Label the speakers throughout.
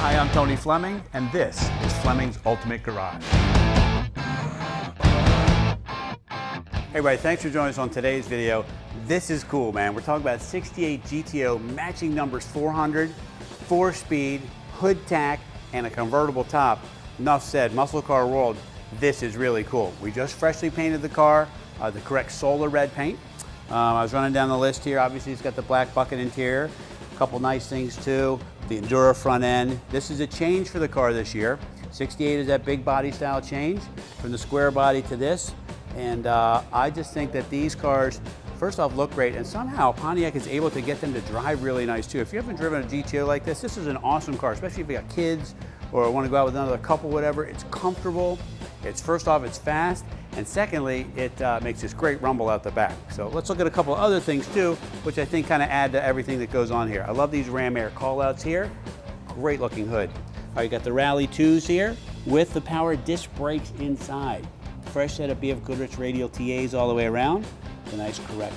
Speaker 1: Hi, I'm Tony Fleming, and this is Fleming's Ultimate Garage. Hey everybody, thanks for joining us on today's video. This is cool, man. We're talking about 68 GTO, matching numbers 400, 4-speed, hood tack, and a convertible top. Enough said, muscle car world, this is really cool. We just freshly painted the car, the correct solar red paint. I was running down the list here. Obviously, it's got the black bucket interior. A couple nice things too. The Enduro front end. This is a change for the car this year. 68 is that big body style change from the square body to this. And I just think that these cars, first off, look great, and somehow Pontiac is able to get them to drive really nice too. If you haven't driven a GTO like this is an awesome car, especially if you got kids or want to go out with another couple, whatever. It's comfortable. It's first off, it's fast, and secondly, it makes this great rumble out the back. So let's look at a couple other things too, which I think kind of add to everything that goes on here. I love these Ram Air callouts here. Great looking hood. All right, you got the rallyIIs here with the power disc brakes inside. Fresh set of BF Goodrich radial TAs all the way around. The nice correct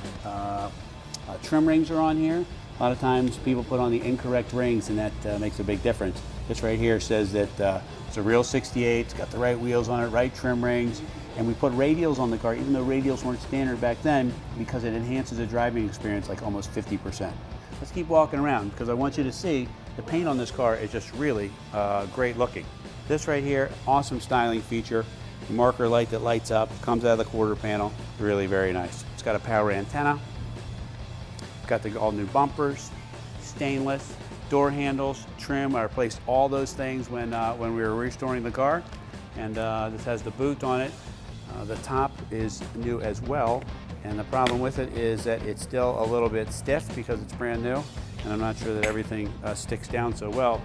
Speaker 1: trim rings are on here. A lot of times people put on the incorrect rings, and that makes a big difference. This right here says that it's a real 68, it's got the right wheels on it, right trim rings, and we put radials on the car, even though radials weren't standard back then, because it enhances the driving experience like almost 50%. Let's keep walking around, because I want you to see the paint on this car is just really great looking. This right here, awesome styling feature. The marker light that lights up, comes out of the quarter panel, really very nice. It's got a power antenna, got the all new bumpers, stainless, door handles, trim. I replaced all those things when we were restoring the car. And this has the boot on it. The top is new as well. And the problem with it is that it's still a little bit stiff because it's brand new. And I'm not sure that everything sticks down so well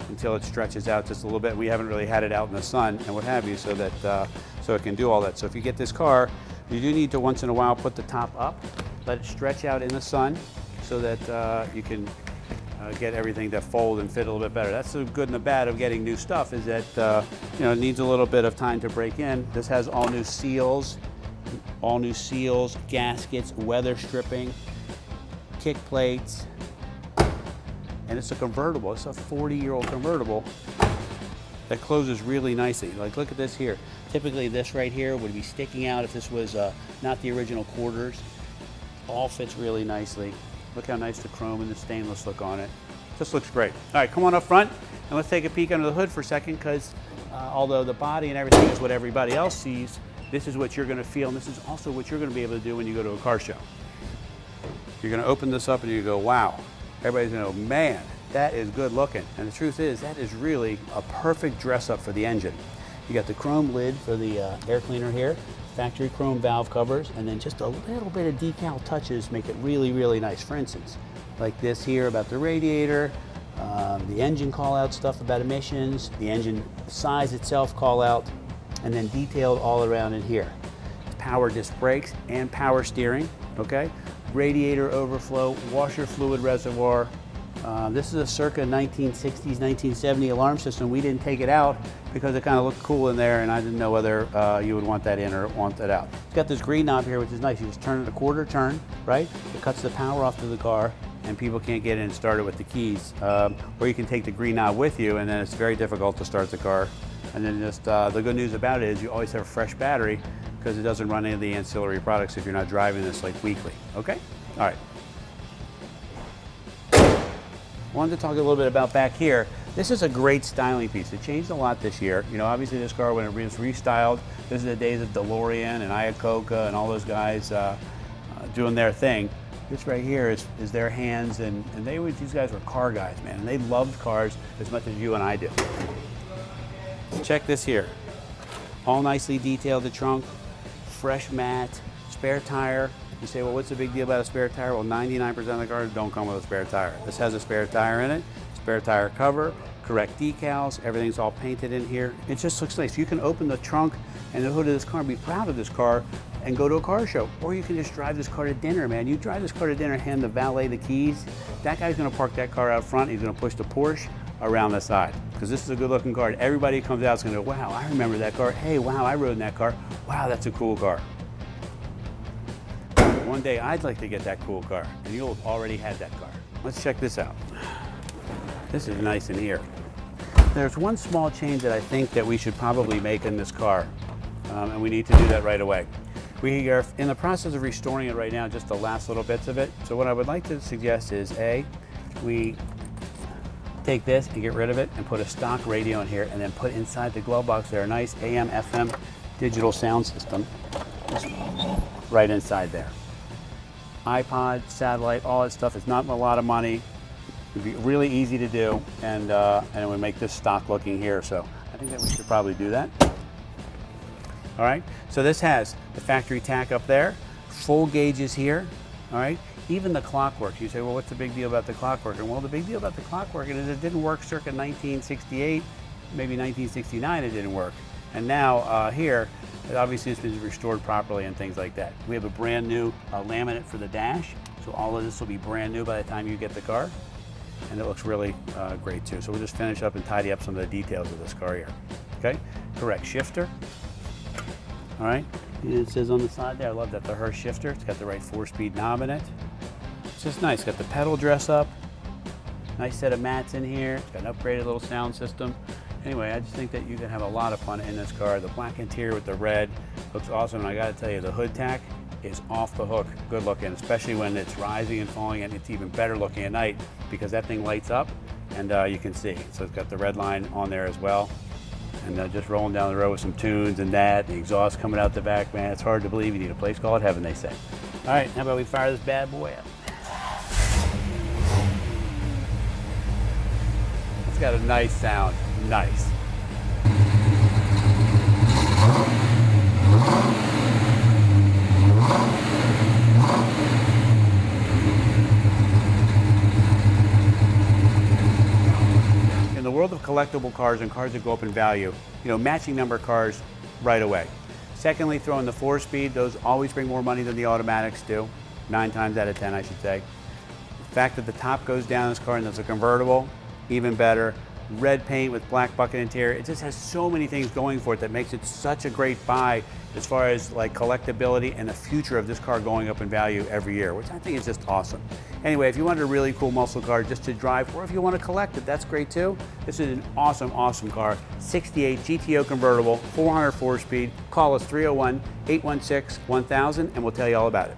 Speaker 1: until it stretches out just a little bit. We haven't really had it out in the sun and what have you, so that so it can do all that. So if you get this car, you do need to once in a while put the top up, let it stretch out in the sun so that you can get everything to fold and fit a little bit better. That's the good and the bad of getting new stuff, is that you know, it needs a little bit of time to break in. This has all new seals, gaskets, weather stripping, kick plates, and it's a convertible. It's a 40-year-old convertible that closes really nicely. Like, look at this here. Typically this right here would be sticking out if this was not the original quarters. All fits really nicely. Look how nice the chrome and the stainless look on it. Just looks great. All right, come on up front and let's take a peek under the hood for a second, because although the body and everything is what everybody else sees, this is what you're gonna feel, and this is also what you're gonna be able to do when you go to a car show. You're gonna open this up and you go, wow. Everybody's gonna go, man, that is good looking. And the truth is, that is really a perfect dress up for the engine. You got the chrome lid for the air cleaner here, factory chrome valve covers, and then just a little bit of decal touches make it really, really nice. For instance, like this here about the radiator, the engine call out stuff about emissions, the engine size itself call out, and then detailed all around in here. Power disc brakes and power steering, okay? Radiator overflow, washer fluid reservoir. This is a circa 1960s, 1970 alarm system. We didn't take it out because it kind of looked cool in there, and I didn't know whether you would want that in or want that out. It's got this green knob here, which is nice. You just turn it a quarter turn, right? It cuts the power off to the car, and people can't get in and start it with the keys. Or you can take the green knob with you, and then it's very difficult to start the car. And then just the good news about it is you always have a fresh battery, because it doesn't run any of the ancillary products if you're not driving this like weekly, okay? All right. Wanted to talk a little bit about back here. This is a great styling piece. It changed a lot this year. You know, obviously this car, when it was restyled, this is the days of DeLorean and Iacocca and all those guys doing their thing. This right here is their hands, and these guys were car guys, man, and they loved cars as much as you and I do. Check this here. All nicely detailed, the trunk, fresh mat, spare tire. You say, well, what's the big deal about a spare tire? Well, 99% of the cars don't come with a spare tire. This has a spare tire in it, spare tire cover, correct decals, everything's all painted in here. It just looks nice. You can open the trunk and the hood of this car and be proud of this car and go to a car show. Or you can just drive this car to dinner, man. You drive this car to dinner, hand the valet the keys. That guy's gonna park that car out front. He's gonna push the Porsche around the side, because this is a good looking car. Everybody who comes out is gonna go, wow, I remember that car. Hey, wow, I rode in that car. Wow, that's a cool car. One day I'd like to get that cool car, and you'll have already had that car. Let's check this out. This is nice in here. There's one small change that I think that we should probably make in this car, and we need to do that right away. We are in the process of restoring it right now, just the last little bits of it. So what I would like to suggest is, we take this and get rid of it and put a stock radio in here, and then put inside the glove box there a nice AM, FM digital sound system just right inside there. iPod, satellite, all that stuff is not a lot of money. It'd be really easy to do, and it would make this stock looking here. So I think that we should probably do that. All right, so this has the factory tack up there, full gauges here, all right? Even the clockwork. You say, well, what's the big deal about the clockwork? And well, the big deal about the clockwork is it didn't work circa 1968, maybe 1969 it didn't work. And now here, it obviously has been restored properly and things like that. We have a brand new laminate for the dash, so all of this will be brand new by the time you get the car. And it looks really great too. So we'll just finish up and tidy up some of the details of this car here. Okay, correct shifter. All right, and it says on the side there, I love that, the Hurst shifter. It's got the right 4-speed knob in it. It's just nice, got the pedal dress up. Nice set of mats in here. It's got an upgraded little sound system. Anyway, I just think that you can have a lot of fun in this car. The black interior with the red looks awesome. And I gotta tell you, the hood tack is off the hook good looking, especially when it's rising and falling, and it's even better looking at night because that thing lights up and you can see. So it's got the red line on there as well. And just rolling down the road with some tunes and that, the exhaust coming out the back, man, it's hard to believe. You need a place called heaven, they say. All right, how about we fire this bad boy up? It's got a nice sound, nice. In the world of collectible cars and cars that go up in value, matching number cars right away. Secondly, throwing the 4-speed, those always bring more money than the automatics do, 9 times out of 10, I should say. The fact that the top goes down in this car and it's a convertible, even better. Red paint with black bucket interior, it just has so many things going for it that makes it such a great buy as far as like collectability and the future of this car going up in value every year, which I think is just awesome. Anyway, if you wanted a really cool muscle car just to drive, or if you want to collect it, that's great too. This is an awesome, awesome car. 68 GTO Convertible, 404 speed. Call us 301-816-1000 and we'll tell you all about it.